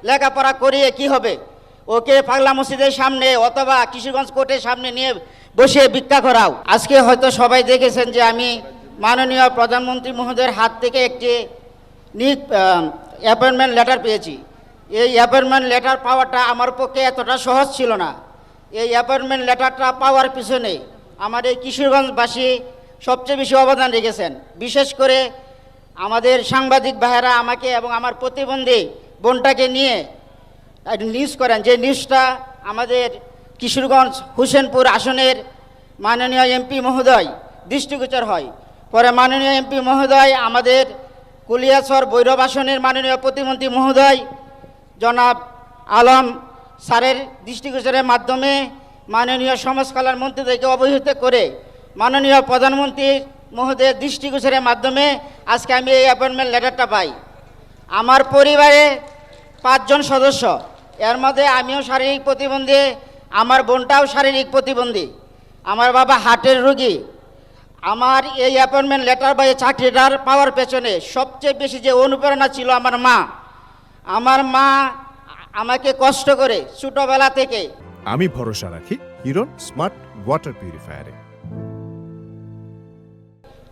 লেখাপড়া করিয়ে কি হবে? ওকে পাগলা মসজিদের সামনে অথবা কিশোরগঞ্জ কোর্টের সামনে নিয়ে বসে ভিক্ষা করাও। আজকে হয়তো সবাই দেখেছেন যে আমি মাননীয় প্রধানমন্ত্রী মহোদয়ের হাত থেকে একটি অ্যাপয়েন্টমেন্ট লেটার পেয়েছি। এই অ্যাপয়েন্টমেন্ট লেটার পাওয়াটা আমার পক্ষে এতটা সহজ ছিল না। এই অ্যাপয়েন্টমেন্ট লেটারটা পাওয়ার পিছনে আমার এই কিশোরগঞ্জবাসী সবচেয়ে বেশি অবদান রেখেছেন। বিশেষ করে আমাদের সাংবাদিক ভাইয়েরা আমাকে এবং আমার প্রতিবন্ধী বোনটাকে নিয়ে নিউজ করেন, যে নিউজটা আমাদের কিশোরগঞ্জ হুসেনপুর আসনের মাননীয় এমপি মহোদয় দৃষ্টিগোচর হয়। পরে মাননীয় এমপি মহোদয় আমাদের কুলিয়াচর ভৈরব আসনের মাননীয় প্রতিমন্ত্রী মহোদয় জনাব আলম স্যারের দৃষ্টিগোচরের মাধ্যমে মাননীয় সমাজ কল্যাণ মন্ত্রীদেরকে অবহিত করে মাননীয় প্রধানমন্ত্রী মহোদয়ের দৃষ্টিগোচরের মাধ্যমে আজকে আমি এই অ্যাপয়েন্টমেন্ট লেটারটা পাই। আমার পরিবারে 5 জন সদস্য, এর মধ্যে আমিও শারীরিক প্রতিবন্ধী, আমার বোনটাও শারীরিক প্রতিবন্ধী, আমার বাবা হার্টের রোগী। আমার এই অ্যাপয়েন্টমেন্ট লেটার বা এই চাকরিটার পাওয়ার পেছনে সবচেয়ে বেশি যে অনুপ্রেরণা ছিল আমার মা। আমার মা আমাকে কষ্ট করে ছোটবেলা থেকে। আমি ভরসা রাখি হিরন স্মার্ট ওয়াটার পিউরিফায়ারে।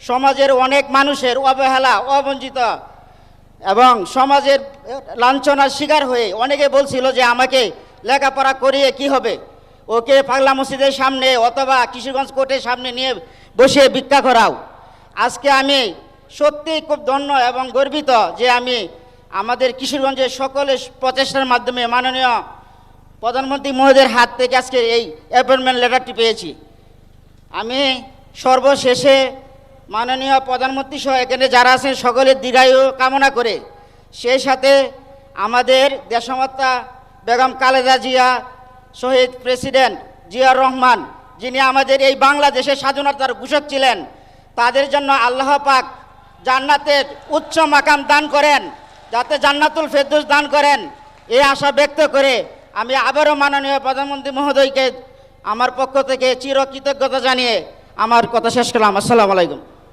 সমাজের অনেক মানুষের অবহেলা, অবঞ্চিত এবং সমাজের লাঞ্ছনার শিকার হয়ে অনেকে বলছিল যে আমাকে লেখাপড়া করিয়ে কি হবে? ওকে পাগলা মসজিদের সামনে অথবা কিশোরগঞ্জ কোর্টের সামনে নিয়ে বসে ভিক্ষা করাও। আজকে আমি সত্যিই খুব ধন্য এবং গর্বিত যে আমি আমাদের কিশোরগঞ্জের সকলের প্রচেষ্টার মাধ্যমে মাননীয় প্রধানমন্ত্রী মহোদয়ের হাত থেকে আজকে এই অ্যাপয়েন্টমেন্ট লেটারটি পেয়েছি। আমি সর্বশেষে মাননীয় প্রধানমন্ত্রী সহ এখানে যারা আছেন সকলের দীর্ঘায়ু কামনা করে, সেই সাথে আমাদের দেশমাতা বেগম খালেদা জিয়া, শহীদ প্রেসিডেন্ট জিয়াউর রহমান, যিনি আমাদের এই বাংলাদেশের স্বাধীনতার ঘোষক ছিলেন, তাদের জন্য আল্লাহ পাক জান্নাতের উচ্চ মাকাম দান করেন, যাতে জান্নাতুল ফেরদৌস দান করেন, এই আশা ব্যক্ত করে আমি আবারও মাননীয় প্রধানমন্ত্রী মহোদয়কে আমার পক্ষ থেকে চিরকৃতজ্ঞতা জানিয়ে আমার কথা শেষ করলাম। আসসালামু আলাইকুম।